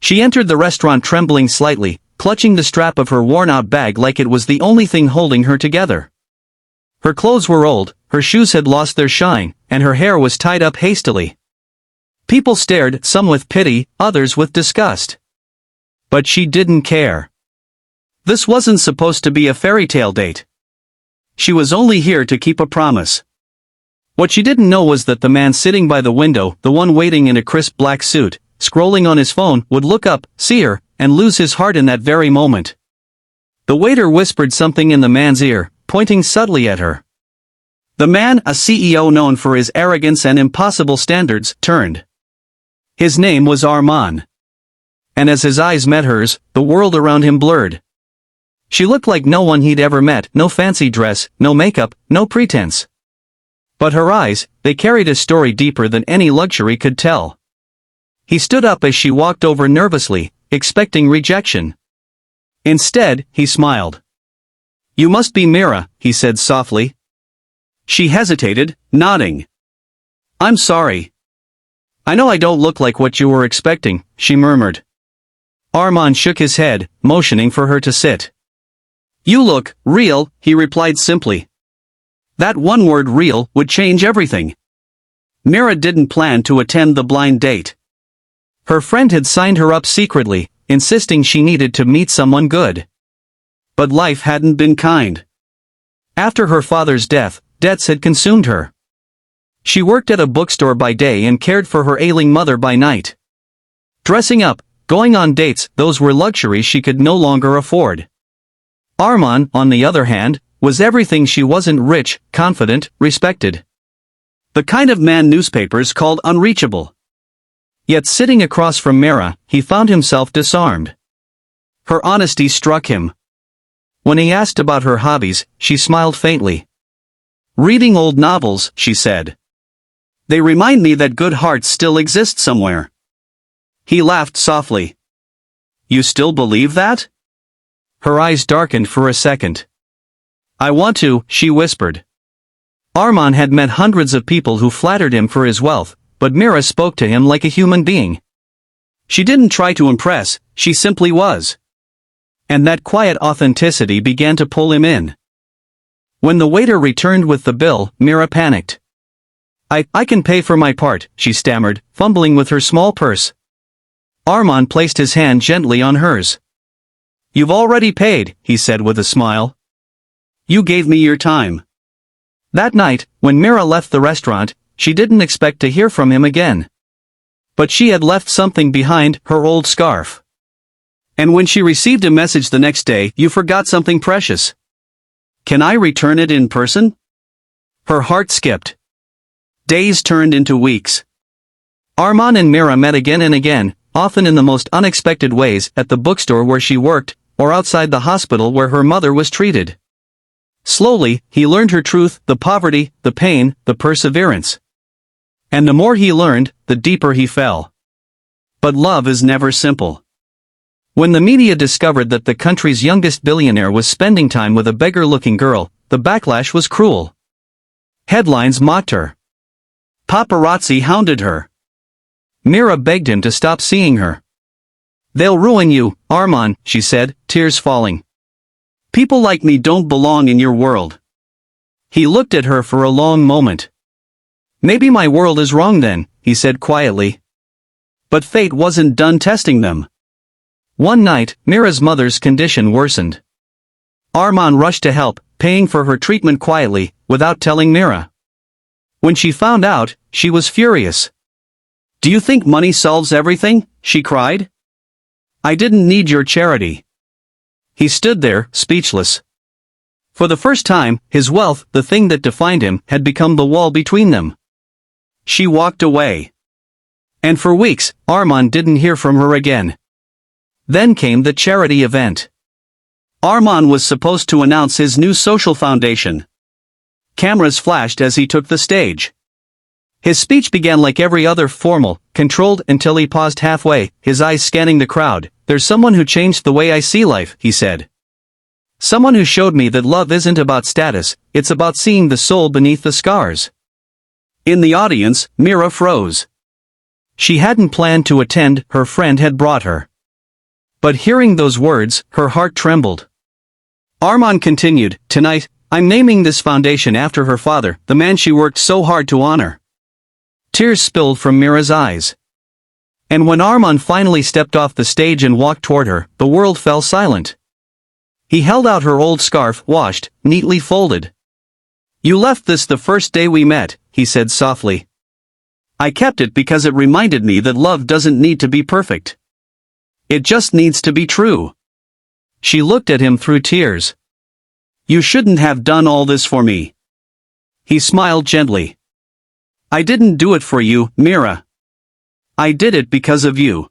She entered the restaurant trembling slightly, clutching the strap of her worn-out bag like it was the only thing holding her together. Her clothes were old, her shoes had lost their shine, and her hair was tied up hastily. People stared, some with pity, others with disgust. But she didn't care. This wasn't supposed to be a fairy tale date. She was only here to keep a promise. What she didn't know was that the man sitting by the window, the one waiting in a crisp black suit, scrolling on his phone, would look up, see her, and lose his heart in that very moment. The waiter whispered something in the man's ear, pointing subtly at her. The man, a CEO known for his arrogance and impossible standards, turned. His name was Armand. And as his eyes met hers, the world around him blurred. She looked like no one he'd ever met, no fancy dress, no makeup, no pretense. But her eyes, they carried a story deeper than any luxury could tell. He stood up as she walked over nervously, expecting rejection. Instead, he smiled. "You must be Mira," he said softly. She hesitated, nodding. "I'm sorry. I know I don't look like what you were expecting," she murmured. Armand shook his head, motioning for her to sit. "You look real," he replied simply. That one word, real, would change everything. Mira didn't plan to attend the blind date. Her friend had signed her up secretly, insisting she needed to meet someone good. But life hadn't been kind. After her father's death, debts had consumed her. She worked at a bookstore by day and cared for her ailing mother by night. Dressing up, going on dates, those were luxuries she could no longer afford. Armand, on the other hand, was everything she wasn't: rich, confident, respected. The kind of man newspapers called unreachable. Yet sitting across from Mira, he found himself disarmed. Her honesty struck him. When he asked about her hobbies, she smiled faintly. "Reading old novels," she said. "They remind me that good hearts still exist somewhere." He laughed softly. "You still believe that?" Her eyes darkened for a second. "I want to," she whispered. Armand had met hundreds of people who flattered him for his wealth, but Mira spoke to him like a human being. She didn't try to impress, she simply was. And that quiet authenticity began to pull him in. When the waiter returned with the bill, Mira panicked. I can pay for my part," she stammered, fumbling with her small purse. Armand placed his hand gently on hers. "You've already paid," he said with a smile. "You gave me your time." That night, when Mira left the restaurant, she didn't expect to hear from him again. But she had left something behind, her old scarf. And when she received a message the next day, "You forgot something precious. Can I return it in person?" Her heart skipped. Days turned into weeks. Armand and Mira met again and again, often in the most unexpected ways, at the bookstore where she worked, or outside the hospital where her mother was treated. Slowly, he learned her truth, the poverty, the pain, the perseverance. And the more he learned, the deeper he fell. But love is never simple. When the media discovered that the country's youngest billionaire was spending time with a beggar-looking girl, the backlash was cruel. Headlines mocked her. Paparazzi hounded her. Mira begged him to stop seeing her. "They'll ruin you, Armand," she said, tears falling. "People like me don't belong in your world." He looked at her for a long moment. "Maybe my world is wrong then," he said quietly. But fate wasn't done testing them. One night, Mira's mother's condition worsened. Armand rushed to help, paying for her treatment quietly, without telling Mira. When she found out, she was furious. "Do you think money solves everything?" she cried. "I didn't need your charity." He stood there, speechless. For the first time, his wealth, the thing that defined him, had become the wall between them. She walked away. And for weeks, Armand didn't hear from her again. Then came the charity event. Armand was supposed to announce his new social foundation. Cameras flashed as he took the stage. His speech began like every other, formal, controlled, until he paused halfway, his eyes scanning the crowd. "There's someone who changed the way I see life," he said. "Someone who showed me that love isn't about status, it's about seeing the soul beneath the scars." In the audience, Mira froze. She hadn't planned to attend, her friend had brought her. But hearing those words, her heart trembled. Armand continued, "Tonight, I'm naming this foundation after her father, the man she worked so hard to honor." Tears spilled from Mira's eyes. And when Armand finally stepped off the stage and walked toward her, the world fell silent. He held out her old scarf, washed, neatly folded. "You left this the first day we met," he said softly. "I kept it because it reminded me that love doesn't need to be perfect. It just needs to be true." She looked at him through tears. "You shouldn't have done all this for me." He smiled gently. "I didn't do it for you, Mira. I did it because of you."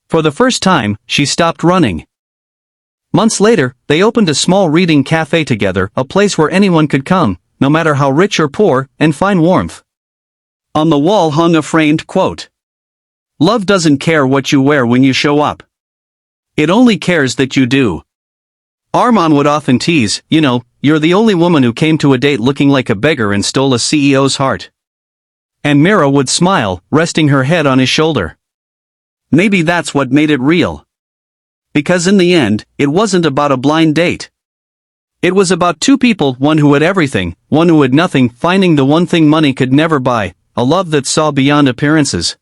For the first time, she stopped running. Months later, they opened a small reading cafe together, a place where anyone could come, no matter how rich or poor, and find warmth. On the wall hung a framed quote. "Love doesn't care what you wear when you show up. It only cares that you do." Armand would often tease, "You know, you're the only woman who came to a date looking like a beggar and stole a CEO's heart." And Mira would smile, resting her head on his shoulder. Maybe that's what made it real. Because in the end, it wasn't about a blind date. It was about two people, one who had everything, one who had nothing, finding the one thing money could never buy, a love that saw beyond appearances.